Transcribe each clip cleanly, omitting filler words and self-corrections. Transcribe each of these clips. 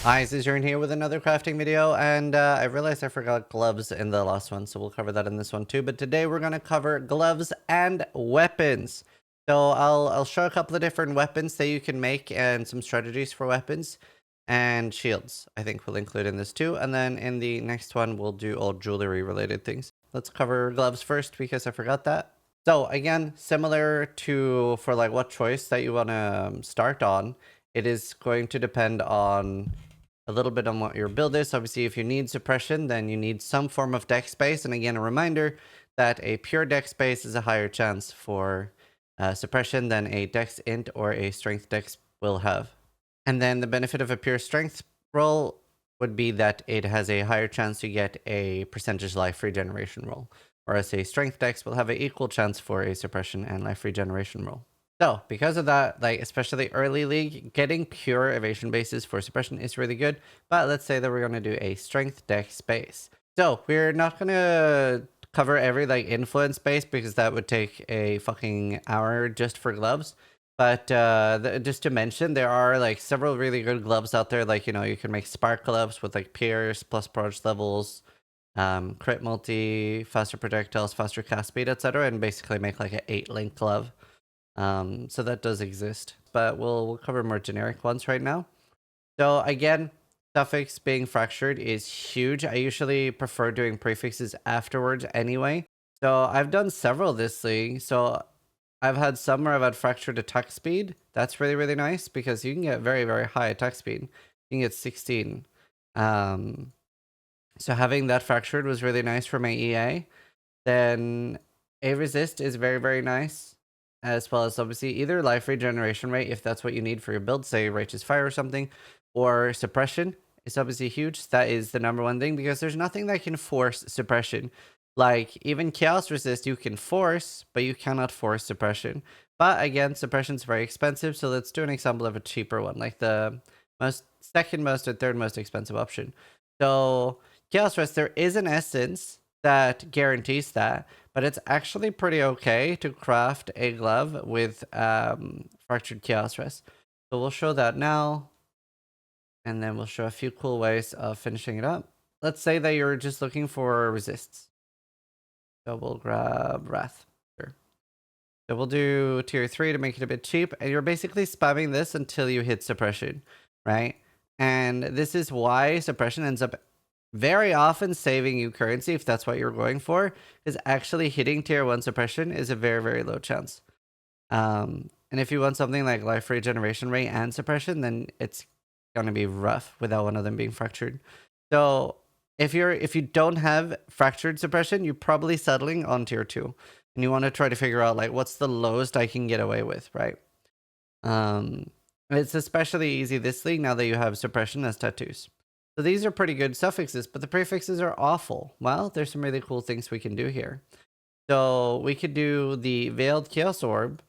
Hi, Zizaran here with another crafting video, and I realized I forgot gloves in the last one, so we'll cover that in this one too. But today we're going to cover gloves and weapons. So I'll show a couple of different weapons that you can make and some strategies for weapons and shields. I think we'll include in this too, and then in the next one we'll do all jewelry related things. Let's cover gloves first because I forgot that. So again, similar to for like what choice that you want to start on, it is going to depend on a little bit on what your build is. Obviously, if you need suppression, then you need some form of dex space. And again, a reminder that a pure dex space is a higher chance for suppression than a dex int or a strength dex will have. And then the benefit of a pure strength roll would be that it has a higher chance to get a percentage life regeneration roll, whereas a strength dex will have an equal chance for a suppression and life regeneration roll. So because of that, like especially early league, getting pure evasion bases for suppression is really good. But let's say that we're going to do a strength dex base. So we're not going to cover every like influence base because that would take a fucking hour just for gloves. But just to mention, there are like several really good gloves out there. Like, you know, you can make spark gloves with like pierce plus proj levels, crit multi, faster projectiles, faster cast speed, etc. And basically make like an 8-link glove. So that does exist, but we'll cover more generic ones right now. So again, suffix being fractured is huge. I usually prefer doing prefixes afterwards anyway. So I've done several this league. So I've had some where I've had fractured attack speed. That's really, really nice because you can get very, very high attack speed. You can get 16. So having that fractured was really nice for my EA. Then a resist is very, very nice, as well as obviously either life regeneration rate if that's what you need for your build, say righteous fire or something, or suppression is obviously huge. That is the number one thing because there's nothing that can force suppression. Like even chaos resist you can force, but you cannot force suppression. But again, suppression is very expensive, so let's do an example of a cheaper one, like the second most or third most expensive option. So chaos resist, there is an essence that guarantees that, but it's actually pretty okay to craft a glove with fractured chaos rest. So we'll show that now, and then we'll show a few cool ways of finishing it up. Let's say that you're just looking for resists. So we'll grab Wrath. Sure. So we'll do tier 3 to make it a bit cheap, and you're basically spamming this until you hit suppression, right? And this is why suppression ends up very often saving you currency if that's what you're going for, is actually hitting tier 1 suppression is a very, very low chance. And if you want something like life regeneration rate and suppression, then it's going to be rough without one of them being fractured. So if you don't have fractured suppression, you're probably settling on tier 2. And you want to try to figure out like what's the lowest I can get away with, right? It's especially easy this league now that you have suppression as tattoos. So these are pretty good suffixes, but the prefixes are awful. Well, there's some really cool things we can do here. So we could do the Veiled Chaos Orb.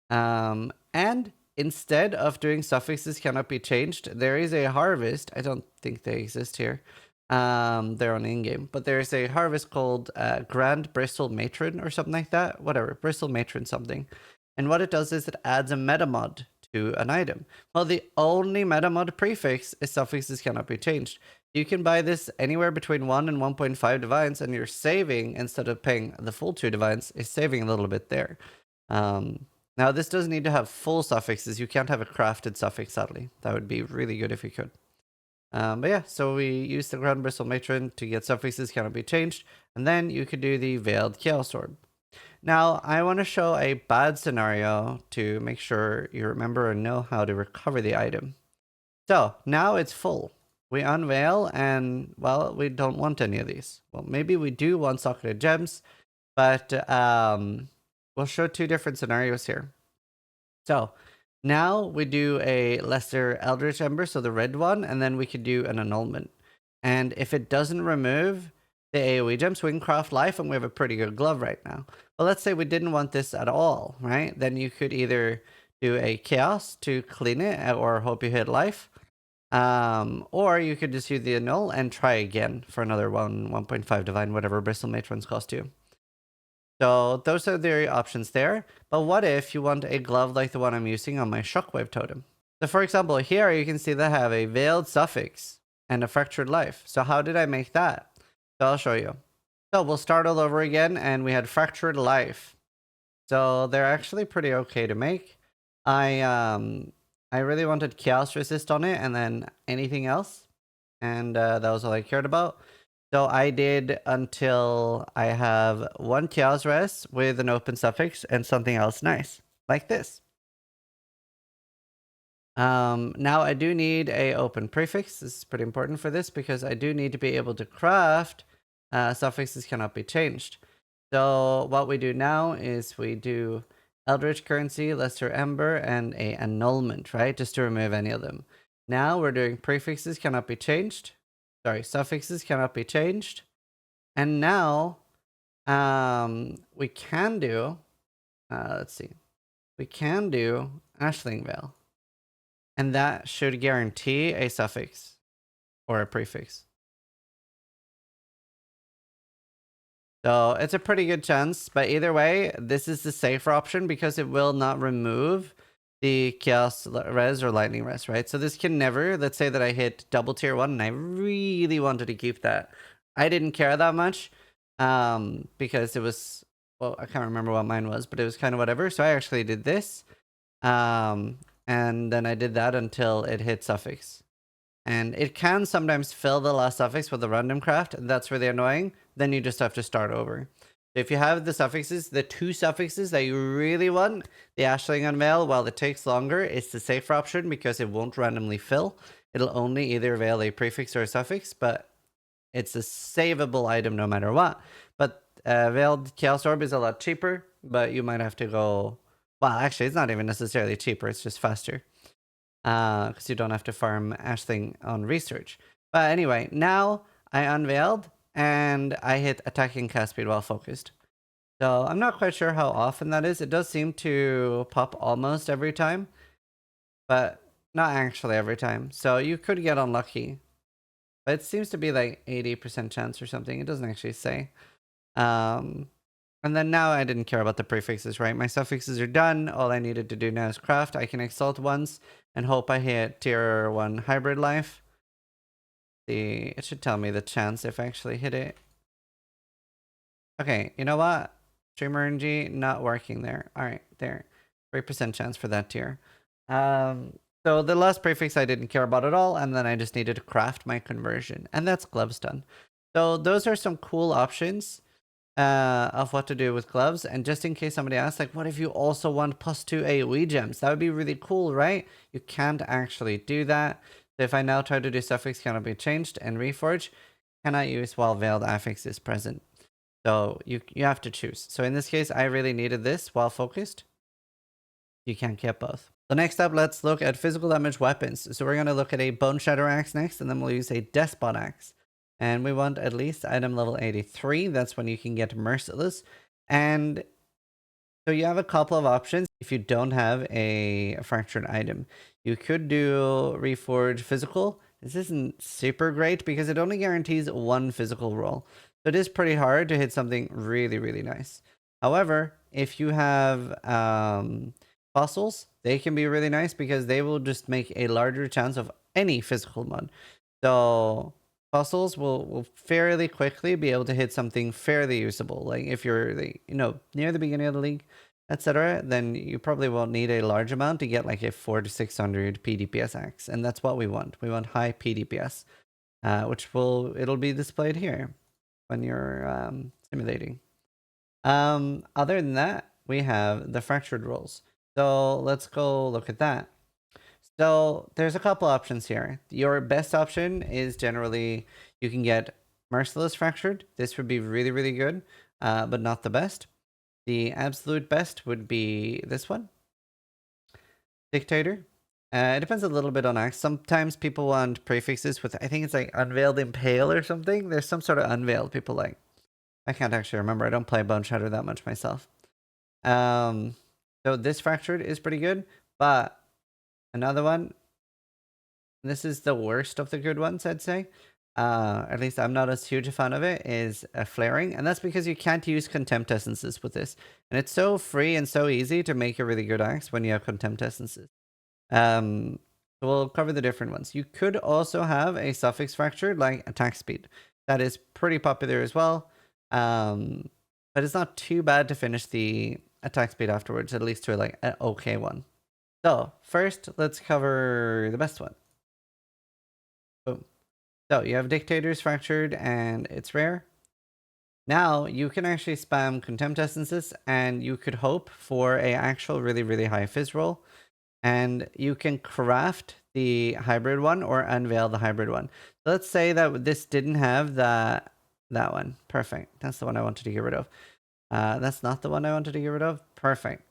And instead of doing suffixes cannot be changed, there is a harvest. I don't think they exist here. They're on in-game. But there's a harvest called Grand Bristle Matron or something like that. Whatever, Bristle Matron something. And what it does is it adds a meta mod to an item. Well, the only meta mod prefix is suffixes cannot be changed. You can buy this anywhere between 1 and 1.5 divines, and you're saving, instead of paying the full 2 divines, is saving a little bit there. Now, this doesn't need to have full suffixes. You can't have a crafted suffix, sadly. That would be really good if you could. But yeah, so we use the Grand Bristle Matron to get suffixes cannot be changed, and then you could do the Veiled Chaos Orb. Now, I want to show a bad scenario to make sure you remember and know how to recover the item. So, now it's full. We unveil and, well, we don't want any of these. Well, maybe we do want Socketed Gems, but we'll show 2 different scenarios here. So, now we do a Lesser Eldritch Ember, so the red one, and then we could do an annulment. And if it doesn't remove the AoE gems, we can craft life, and we have a pretty good glove right now. Well, let's say we didn't want this at all, right? Then you could either do a chaos to clean it or hope you hit life. Or you could just use the annul and try again for another 1.5 divine, whatever Bristle Matrons cost you. So those are the options there. But what if you want a glove like the one I'm using on my Shockwave Totem? So for example, here you can see that I have a veiled suffix and a fractured life. So how did I make that? So I'll show you. So we'll start all over again, and we had fractured life. So they're actually pretty okay to make. I really wanted chaos resist on it, and then anything else, and that was all I cared about. So I did until I have one chaos res with an open suffix and something else nice, like this. Now I do need a open prefix. This is pretty important for this because I do need to be able to craft suffixes cannot be changed. So what we do now is we do Eldritch Currency, Lesser Ember, and a annulment, right? Just to remove any of them. Now we're doing prefixes cannot be changed. Sorry, suffixes cannot be changed. And now we can do, let's see, we can do Ashling Veil. And that should guarantee a suffix or a prefix. So it's a pretty good chance, but either way, this is the safer option because it will not remove the chaos res or lightning res, right? So this can never, let's say that I hit double tier 1 and I really wanted to keep that. I didn't care that much because it was, well, I can't remember what mine was, but it was kind of whatever. So I actually did this. And then I did that until it hit suffix. And it can sometimes fill the last suffix with a random craft. That's really annoying. Then you just have to start over. If you have the suffixes, the two suffixes that you really want, the Ashling Unveil, while it takes longer, it's the safer option because it won't randomly fill. It'll only either veil a prefix or a suffix, but it's a savable item no matter what. But Veiled Chaos Orb is a lot cheaper, but you might have to go... Well, actually, it's not even necessarily cheaper. It's just faster. Because you don't have to farm Ashling on research. But anyway, now I unveiled and I hit attacking cast speed while focused. So I'm not quite sure how often that is. It does seem to pop almost every time, but not actually every time. So you could get unlucky. But it seems to be like 80% chance or something. It doesn't actually say. And then now I didn't care about the prefixes, right? My suffixes are done. All I needed to do now is craft. I can exalt once and hope I hit tier 1 hybrid life. See, it should tell me the chance if I actually hit it. Okay, you know what? Streamer RNG not working there. All right, there. 3% chance for that tier. So the last prefix I didn't care about at all, and then I just needed to craft my conversion, and that's gloves done. So those are some cool options of what to do with gloves. And just in case somebody asks, like, what if you also want +2 AoE gems? That would be really cool, right? You can't actually do that. So if I now try to do suffix cannot be changed and reforge, cannot use while veiled affix is present. So you have to choose. So in this case, I really needed this while focused. You can't get both. So next up, let's look at physical damage weapons. So we're going to look at a Bone Shatter Axe next, and then we'll use a Despot Axe. And we want at least item level 83. That's when you can get Merciless. And so you have a couple of options if you don't have a fractured item. You could do Reforge Physical. This isn't super great because it only guarantees one physical roll. So it is pretty hard to hit something really, really nice. However, if you have fossils, they can be really nice because they will just make a larger chance of any physical one. So fossils will fairly quickly be able to hit something fairly usable. Like if you're near the beginning of the league, etc., then you probably won't need a large amount to get like a 400 to 600 PDPS axe, and that's what we want. We want high PDPS, which it'll be displayed here when you're simulating. Other than that, we have the fractured rolls. So let's go look at that. So there's a couple options here. Your best option is generally you can get Merciless Fractured. This would be really, really good, but not the best. The absolute best would be this one. Dictator. It depends a little bit on axe. Sometimes people want prefixes with, I think it's like Unveiled Impale or something. There's some sort of Unveiled people like. I can't actually remember. I don't play Bone Shatter that much myself. So this Fractured is pretty good, but another one, this is the worst of the good ones, I'd say. At least I'm not as huge a fan of it, is Flaring. And that's because you can't use Contempt Essences with this. And it's so free and so easy to make a really good axe when you have Contempt Essences. So we'll cover the different ones. You could also have a suffix fractured like attack speed. That is pretty popular as well. But it's not too bad to finish the attack speed afterwards, at least to like an okay one. So first, let's cover the best one. Boom. So you have Dictators fractured and it's rare. Now you can actually spam Contempt Essences and you could hope for a actual really high fizz roll. And you can craft the hybrid one or unveil the hybrid one. So let's say that this didn't have that one. Perfect. That's the one I wanted to get rid of. That's not the one I wanted to get rid of. Perfect.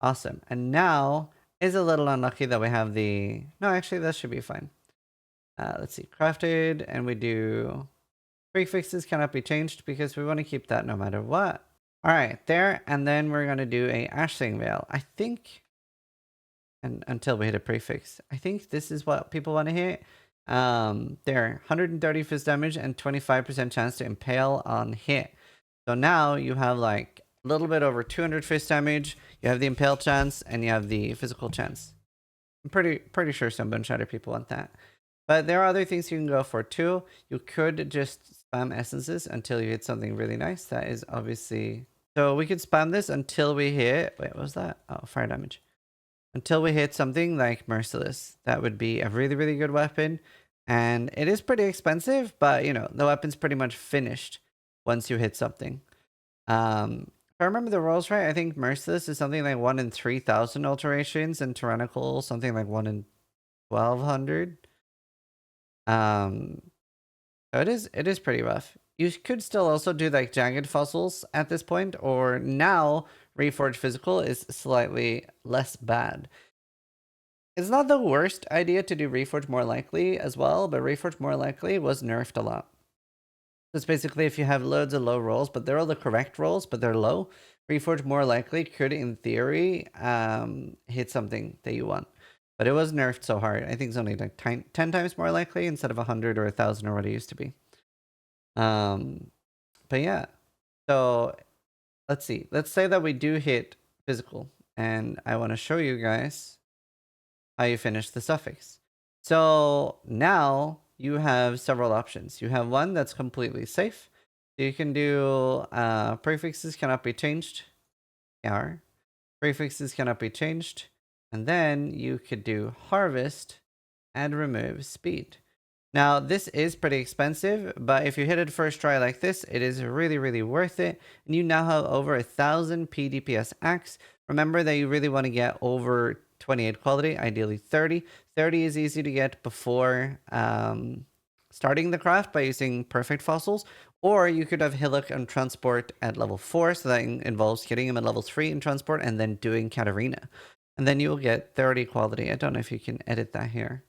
Awesome. And now is a little unlucky that we have the... No, actually, that should be fine. Let's see. Crafted, and we do... Prefixes cannot be changed because we want to keep that no matter what. All right, there. And then we're going to do a Ashling Veil. I think... And until we hit a prefix. I think this is what people want to hit. There, 130 fizz damage and 25% chance to impale on hit. So now you have like a little bit over 200 fizz damage. You have the impale chance and you have the physical chance. I'm pretty sure some Bone Shatter people want that. But there are other things you can go for too. You could just spam essences until you hit something really nice. That is obviously... So we could spam this until we hit... Wait, what was that? Oh, fire damage. Until we hit something like Merciless. That would be a really good weapon. And it is pretty expensive, but you know, the weapon's pretty much finished once you hit something. If I remember the rolls right, I think Merciless is something like 1 in 3,000 alterations, and Tyrannical something like 1 in 1,200. So it is pretty rough. You could still also do like Jagged Fossils at this point, or now Reforged Physical is slightly less bad. It's not the worst idea to do Reforged More Likely as well, but Reforged More Likely was nerfed a lot. So it's basically if you have loads of low rolls, but they're all the correct rolls, but they're low, Reforged More Likely could, in theory, hit something that you want. But it was nerfed so hard. I think it's only like 10 times more likely instead of 100 or 1,000 or what it used to be. But yeah. So let's see. Let's say that we do hit physical. And I want to show you guys how you finish the suffix. So now you have several options. You have one that's completely safe. So you can do prefixes cannot be changed. Prefixes cannot be changed. And then you could do harvest and remove speed. Now, this is pretty expensive, but if you hit it first try like this, it is really worth it. And you now have over 1,000 PDPS axe. Remember that you really want to get over 28 quality, ideally 30. 30 is easy to get before starting the craft by using perfect fossils. Or you could have Hillock and Transport at level 4, so that involves getting him at level 3 in Transport and then doing Katarina. And then you'll get 30 quality. I don't know if you can edit that here.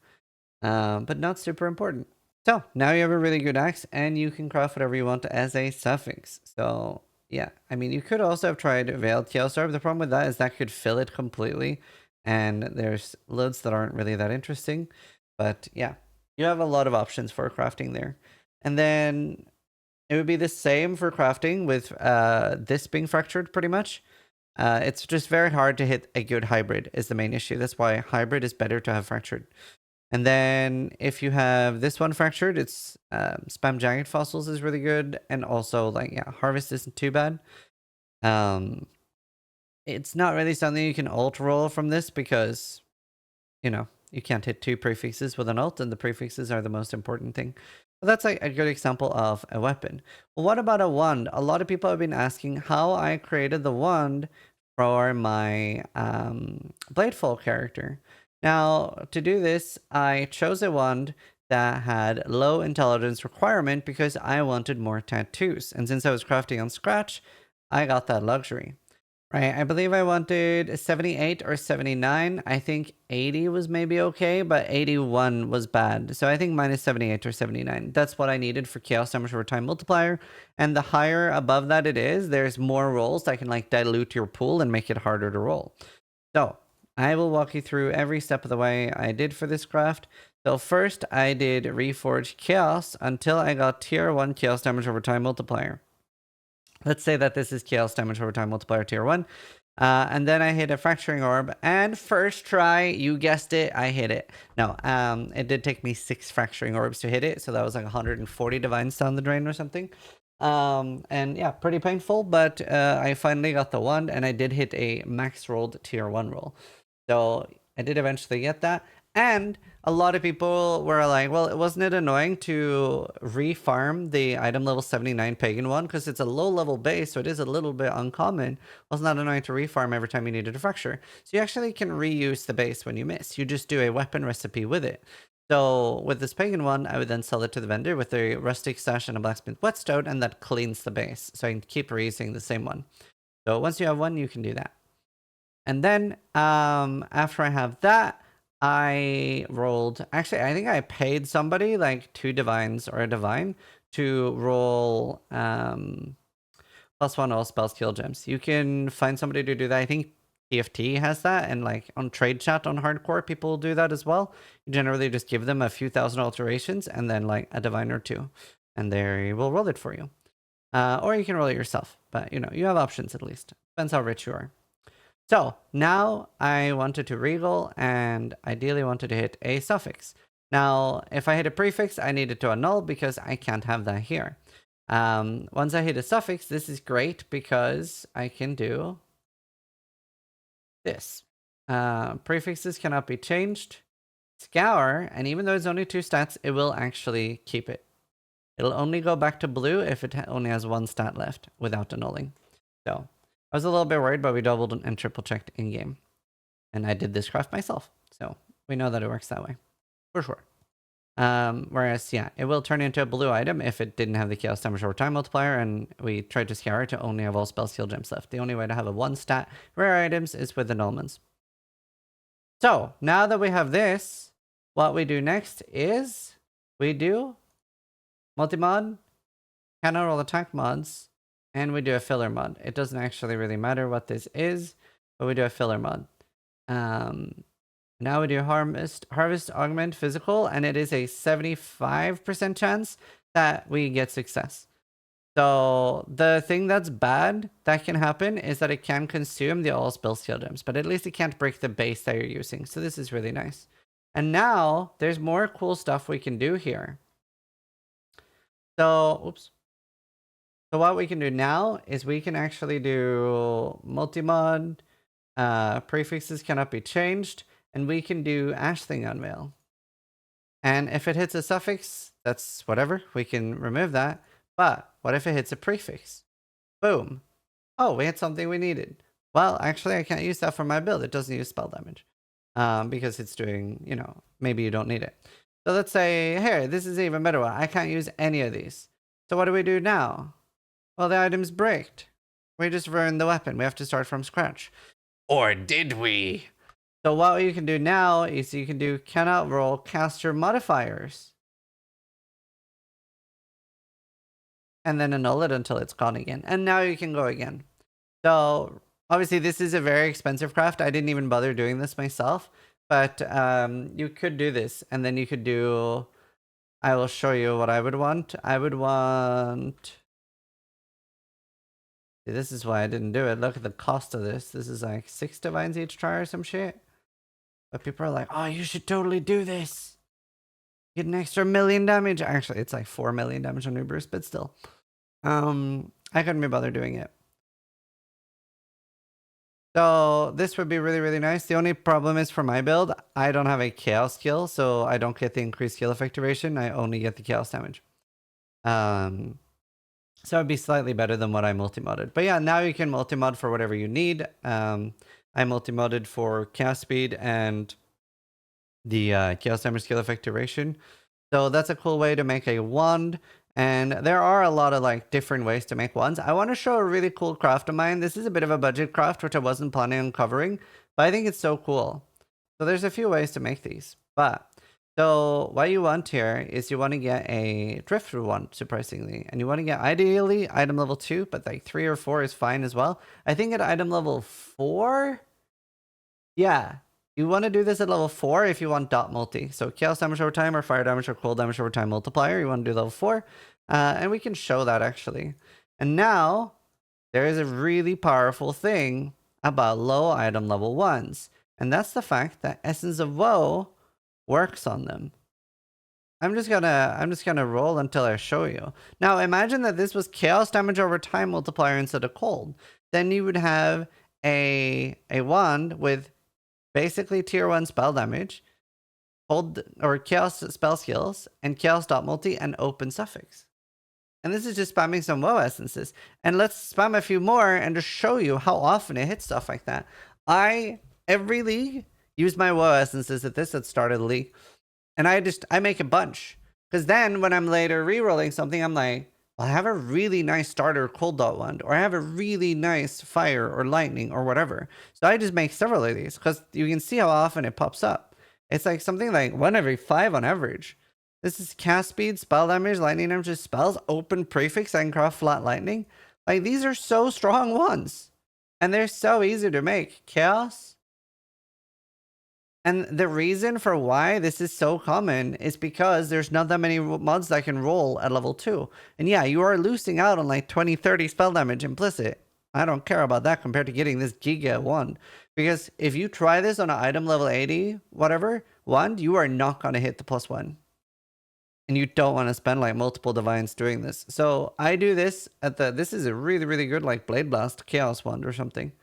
But not super important. So now you have a really good axe and you can craft whatever you want as a suffix. So yeah, I mean, you could also have tried Veiled Chaos Orb. The problem with that is that could fill it completely. And there's loads that aren't really that interesting. But yeah, you have a lot of options for crafting there. And then it would be the same for crafting with this being fractured pretty much. It's just very hard to hit a good hybrid is the main issue. That's why hybrid is better to have fractured. And then if you have this one fractured, it's spam Jagged Fossils is really good. And also like, yeah, harvest isn't too bad. It's not really something you can ult roll from this because, you know, you can't hit 2 prefixes with an ult and the prefixes are the most important thing. But that's like a good example of a weapon. Well, what about a wand? A lot of people have been asking how I created the wand for my Bladefall character. Now, to do this, I chose a wand that had low intelligence requirement because I wanted more tattoos. And since I was crafting on Scratch, I got that luxury. Right, I believe I wanted 78 or 79. I think 80 was maybe okay, but 81 was bad. So I think mine is 78 or 79. That's what I needed for Chaos Damage over Time Multiplier. And the higher above that it is, there's more rolls that can like dilute your pool and make it harder to roll. So I will walk you through every step of the way I did for this craft. So first I did Reforge Chaos until I got tier 1 Chaos Damage over Time Multiplier. Let's say that this is Chaos Damage over Time Multiplier tier 1. And then I hit a fracturing orb, and first try, you guessed it, I hit it. No, it did take me 6 fracturing orbs to hit it, so that was like 140 divines down the drain or something. And yeah, pretty painful, but I finally got the wand, and I did hit a max rolled tier 1 roll. So I did eventually get that. And a lot of people were like, well, wasn't it annoying to refarm the item level 79 pagan one? Because it's a low level base, so it is a little bit uncommon. Wasn't that annoying to refarm every time you needed a fracture? So you actually can reuse the base when you miss. You just do a weapon recipe with it. So with this pagan one, I would then sell it to the vendor with a rustic stash and a blacksmith whetstone, and that cleans the base. So I can keep reusing the same one. So once you have one, you can do that. And then after I have that, I rolled, actually, I think I paid somebody like 2 divines or a divine to roll +1 all spell skill gems. You can find somebody to do that. I think TFT has that, and like on trade chat on hardcore, people do that as well. You generally just give them a few thousand alterations and then like a divine or 2, and they will roll it for you. Or you can roll it yourself, but you know, you have options at least. Depends how rich you are. So now I wanted to reroll and ideally wanted to hit a suffix. Now, if I hit a prefix, I needed to annul because I can't have that here. Once I hit a suffix, this is great because I can do this. Prefixes cannot be changed. Scour, and even though it's only 2 stats, it will actually keep it. It'll only go back to blue if it only has 1 stat left without annulling. So I was a little bit worried, but we doubled and triple checked in game. And I did this craft myself. So we know that it works that way. For sure. Whereas, yeah, it will turn into a blue item if it didn't have the chaos damage over time multiplier, and we tried to scour it to only have all spell skill gems left. The only way to have a 1 stat rare items is with annulments. So now that we have this, what we do next is we do multi-mod, cannot roll attack mods, and we do a filler mod. It doesn't actually really matter what this is, but we do a filler mod. Now we do harvest augment physical, and it is a 75% chance that we get success. So the thing that's bad that can happen is that it can consume the all spell skill gems, but at least it can't break the base that you're using. So this is really nice. And now there's more cool stuff we can do here. So, oops. So what we can do now is we can actually do multi-mod, prefixes cannot be changed, and we can do Ashling Unveil. And if it hits a suffix, that's whatever, we can remove that. But what if it hits a prefix? Boom. Oh, we had something we needed. Well, actually, I can't use that for my build. It doesn't use spell damage because it's doing, you know, maybe you don't need it. So let's say, here, this is even better one. I can't use any of these. So what do we do now? Well, the item's bricked. We just ruined the weapon. We have to start from scratch. Or did we? So what you can do now is you can do cannot roll caster modifiers. And then annul it until it's gone again. And now you can go again. So obviously this is a very expensive craft. I didn't even bother doing this myself. But you could do this. And then you could do... I will show you what I would want. I would want... See, this is why I didn't do it. Look at the cost of this. This is like 6 divines each try or some shit. But people are like, oh, you should totally do this. Get an extra 1 million damage. Actually, it's like 4 million damage on Uberus, but still. I couldn't be bothered doing it. So this would be really, really nice. The only problem is for my build, I don't have a chaos skill, so I don't get the increased skill effect duration. I only get the chaos damage. So it'd be slightly better than what I multi-modded. But yeah, now you can multi-mod for whatever you need. I multi-modded for chaos speed and the chaos damage skill effect duration. So that's a cool way to make a wand. And there are a lot of like different ways to make wands. I want to show a really cool craft of mine. This is a bit of a budget craft, which I wasn't planning on covering, but I think it's so cool. So there's a few ways to make these, but so what you want here is you want to get a driftwood one, surprisingly, and you want to get ideally item level 2, but like 3 or 4 is fine as well. I think at item level 4, yeah, you want to do this at level 4 if you want dot multi. So chaos damage over time or fire damage or cold damage over time multiplier. You want to do level 4. And we can show that actually. And now there is a really powerful thing about low item level ones. And that's the fact that Essence of Woe works on them. I'm just gonna roll until I show you. Now imagine that this was chaos damage over time multiplier instead of cold. Then you would have a wand with basically tier 1 spell damage, hold or chaos spell skills, and chaos dot multi and open suffix. And this is just spamming some WoW essences. And let's spam a few more and just show you how often it hits stuff like that. Every league, use my WoW essences at this at start of the league. And I make a bunch. Because then when I'm later rerolling something, I'm like, well, I have a really nice starter cold dot wand, or I have a really nice fire or lightning or whatever. So I just make several of these because you can see how often it pops up. It's like something like 1 every 5 on average. This is cast speed, spell damage, lightning damage, spells, open prefix, and craft flat lightning. Like, these are so strong ones. And they're so easy to make. Chaos. And the reason for why this is so common is because there's not that many mods that can roll at level 2. And yeah, you are losing out on like 20, 30 spell damage implicit. I don't care about that compared to getting this Giga wand. Because if you try this on an item level 80, whatever, wand, you are not going to hit the +1. And you don't want to spend like multiple divines doing this. So I do this at this is a really, really good like Blade Blast Chaos wand or something.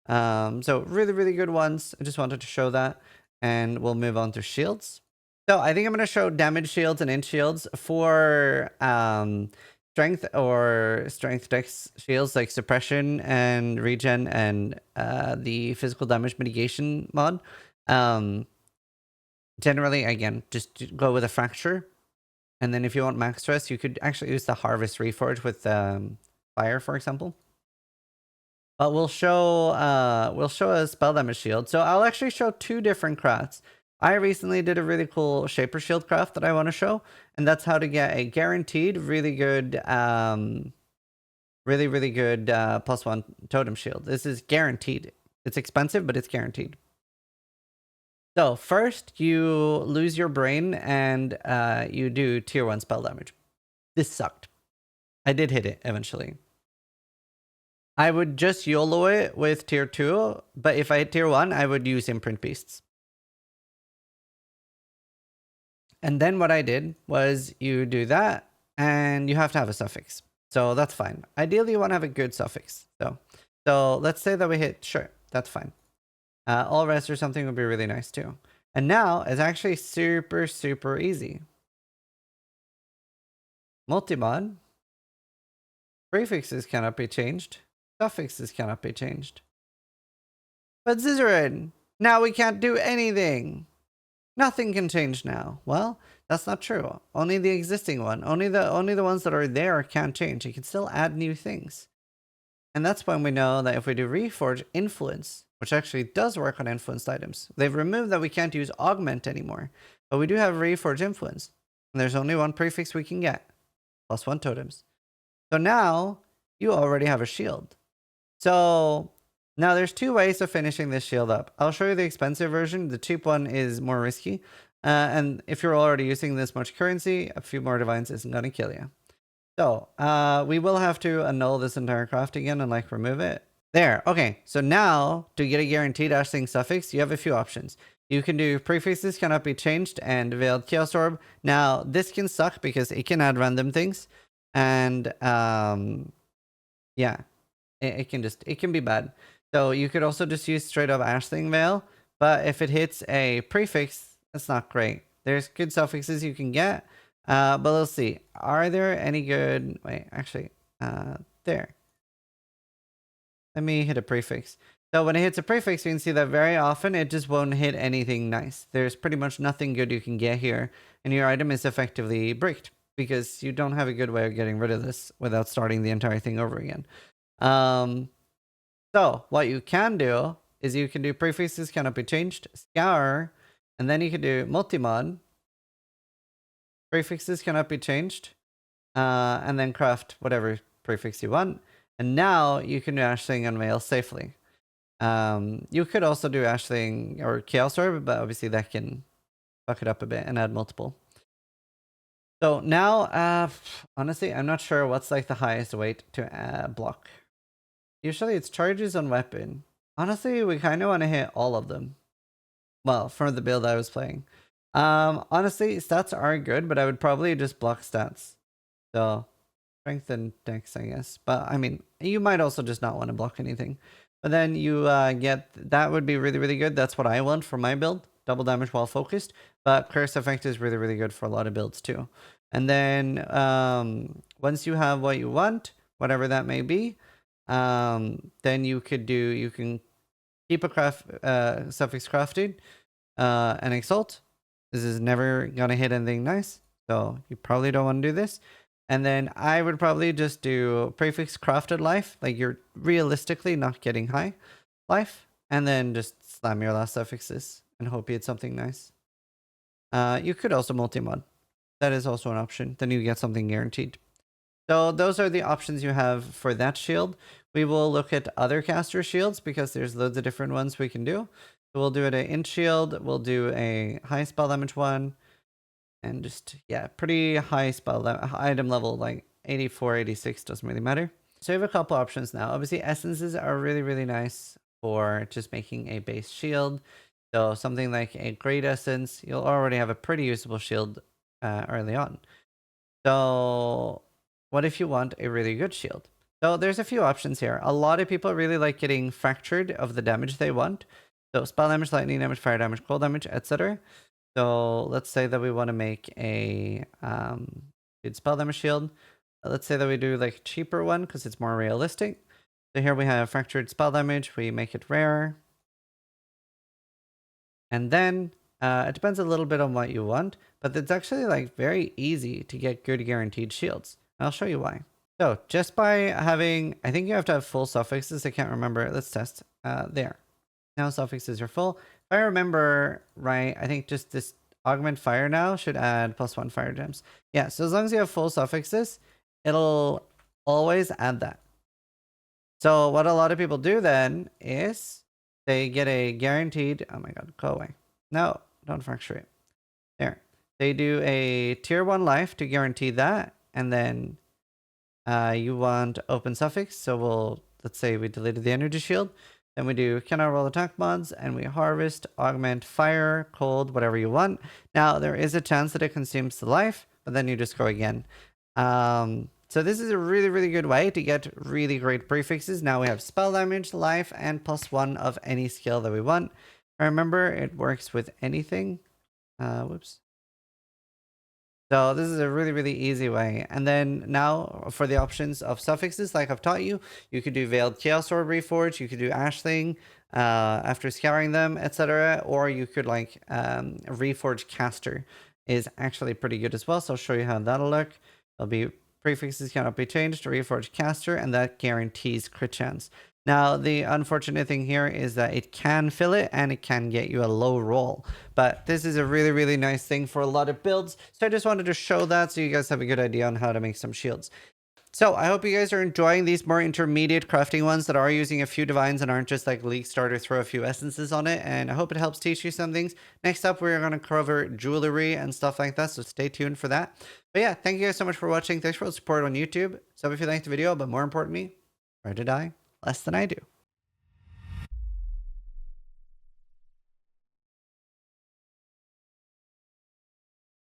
So really, really good ones. I just wanted to show that. And we'll move on to shields. So I think I'm going to show damage shields and int shields for strength or strength dex shields like suppression and regen and the physical damage mitigation mod. Generally, again, just go with a fracture. And then if you want max stress, you could actually use the Harvest Reforge with fire, for example. But we'll show a spell damage shield. So I'll actually show 2 different crafts. I recently did a really cool Shaper Shield craft that I want to show, and that's how to get a guaranteed really good +1 totem shield. This is guaranteed. It's expensive, but it's guaranteed. So first you lose your brain and you do tier 1 spell damage. This sucked. I did hit it eventually. I would just YOLO it with tier 2, but if I hit tier 1, I would use Imprint Beasts. And then what I did was you do that, and you have to have a suffix. So that's fine. Ideally, you want to have a good suffix. So let's say that we hit, sure, that's fine. All rest or something would be really nice too. And now it's actually super, super easy. Multimod. Prefixes cannot be changed. Suffixes cannot be changed. But Zizaran, now we can't do anything. Nothing can change now. Well, that's not true. Only the existing one. Only the ones that are there can't change. You can still add new things. And that's when we know that if we do Reforge Influence, which actually does work on influenced items. They've removed that we can't use Augment anymore. But we do have Reforge Influence. And there's only 1 prefix we can get. +1 totems. So now, you already have a shield. So, now there's 2 ways of finishing this shield up. I'll show you the expensive version. The cheap one is more risky. And if you're already using this much currency, a few more divines isn't going to kill you. So, we will have to annul this entire craft again and like remove it. There. Okay. So now to get a guaranteed Ashling suffix, you have a few options. You can do prefixes cannot be changed and Veiled Chaos Orb. Now this can suck because it can add random things. And yeah, it can be bad. So you could also just use straight up Ashling Veil. But if it hits a prefix, that's not great. There's good suffixes you can get. But let's see. Are there any good... Wait, actually, there. Let me hit a prefix. So when it hits a prefix, you can see that very often it just won't hit anything nice. There's pretty much nothing good you can get here. And your item is effectively bricked because you don't have a good way of getting rid of this without starting the entire thing over again. So what you can do is you can do prefixes cannot be changed, scour, and then you can do multimod. Prefixes cannot be changed. And then craft whatever prefix you want. And now you can do Ashling and Veil safely. You could also do Ashling or Chaos Orb, but obviously that can fuck it up a bit and add multiple. So now, honestly, I'm not sure what's like the highest weight to block. Usually it's charges on weapon. Honestly, we kind of want to hit all of them. Well, for the build I was playing. Honestly, stats are good, but I would probably just block stats. So, strength and dex, I guess. But, I mean, you might also just not want to block anything. But then you get... That would be really, really good. That's what I want for my build. Double damage while focused. But Curse Effect is really, really good for a lot of builds, too. And then, once you have what you want, whatever that may be, then you could do... You can keep a suffix crafted, and exalt. This is never gonna hit anything nice, so you probably don't want to do this. And then I would probably just do prefix crafted life, like you're realistically not getting high life, and then just slam your last suffixes and hope you hit something nice. You could also multi-mod. That is also an option. Then you get something guaranteed. So those are the options you have for that shield. We will look at other caster shields because there's loads of different ones we can do. So we'll do an int shield. We'll do a high spell damage one. And just, yeah, pretty high spell item level, like 84, 86, doesn't really matter. So we have a couple options now. Obviously, essences are really, really nice for just making a base shield. So something like a great essence, you'll already have a pretty usable shield early on. So what if you want a really good shield? So there's a few options here. A lot of people really like getting fractured of the damage they want. So spell damage, lightning damage, fire damage, cold damage, etc. So let's say that we want to make a good spell damage shield. Let's say that we do like a cheaper one because it's more realistic. So here we have fractured spell damage. We make it rare. And then it depends a little bit on what you want, but it's actually like very easy to get good guaranteed shields. I'll show you why. So just by having, I think you have to have full suffixes. I can't remember. Let's test. There. Now suffixes are full. If I remember right, I think just this augment fire now should add +1 fire gems. Yeah, so as long as you have full suffixes, it'll always add that. So what a lot of people do then is they get a guaranteed, oh my god, go away. No, don't fracture it. There. They do a tier 1 life to guarantee that, and then you want open suffix, so let's say we deleted the energy shield. Then we do cannot roll attack mods, and we harvest, augment, fire, cold, whatever you want. Now, there is a chance that it consumes the life, but then you just go again. So this is a really, really good way to get really great prefixes. Now we have spell damage, life, and +1 of any skill that we want. Remember, it works with anything. Whoops. So this is a really, really easy way. And then now for the options of suffixes, like I've taught you, you could do Veiled Chaos Orb Reforge, you could do Ashling after scouring them, etc. Or you could like Reforge Caster is actually pretty good as well. So I'll show you how that'll look. There'll be prefixes cannot be changed, Reforge Caster, and that guarantees crit chance. Now, the unfortunate thing here is that it can fill it and it can get you a low roll. But this is a really, really nice thing for a lot of builds. So I just wanted to show that so you guys have a good idea on how to make some shields. So I hope you guys are enjoying these more intermediate crafting ones that are using a few divines and aren't just like League Starter, throw a few essences on it. And I hope it helps teach you some things. Next up, we're going to cover jewelry and stuff like that. So stay tuned for that. But yeah, thank you guys so much for watching. Thanks for the support on YouTube. So if you liked the video, but more importantly, try to die less than I do.